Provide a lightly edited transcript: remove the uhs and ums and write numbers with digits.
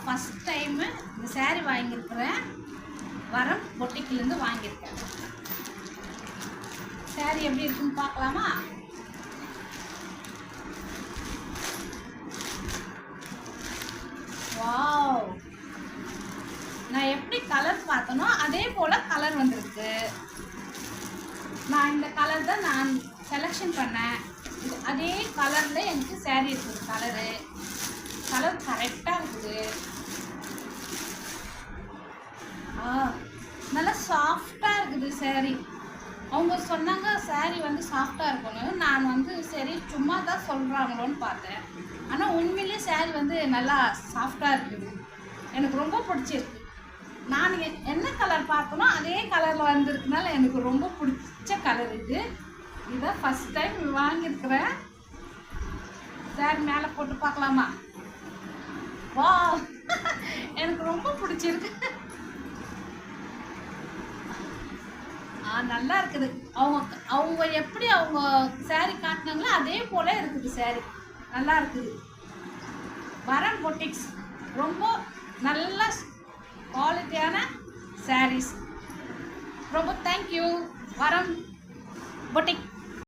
First time இந்த சாரீ வாங்கியிருக்கிறேன். வரம் பொட்டிக்கிலேருந்து வாங்கியிருக்கேன். சாரீ எப்படி இருக்குன்னு பார்க்கலாமா? வாவ், நான் எப்படி கலர் பார்த்தனோ அதே போல் கலர் வந்திருக்கு. நான் இந்த கலர் தான் நான் செலெக்ஷன் பண்ணேன். அதே கலரில் எனக்கு சாரீ இருக்குது. கலர் கரெக்டாக இருக்குது. நல்லா சாஃப்டாக இருக்குது சாரீ. அவங்க சொன்னாங்க சாரீ வந்து சாஃப்டாக இருக்கணும். நான் வந்து சரி சும்மா தான் சொல்கிறாங்களோன்னு பார்த்தேன். ஆனால் உண்மையிலேயே சாரீ வந்து நல்லா சாஃப்டாக இருக்குது. எனக்கு ரொம்ப பிடிச்சிருக்கு. நான் என்ன கலர் பார்த்தனோ அதே கலரில் வந்திருக்கனால எனக்கு ரொம்ப பிடிச்ச கலர் இது. இதான் ஃபஸ்ட் டைம் வாங்கியிருக்கிறேன். சாரி மேலே போட்டு பார்க்கலாமா? வா, எனக்கு ரொம்ப பிடிச்சிருக்கு. நல்லா இருக்குது. அவங்க எப்படி அவங்க சாரி காட்டினாங்களோ அதே போல இருக்குது. சாரி நல்லா இருக்குது. வரம் பொட்டிக்ஸ் ரொம்ப நல்ல குவாலிட்டியான சாரீஸ். ரொம்ப தேங்க்யூ வரம் பொட்டிக்.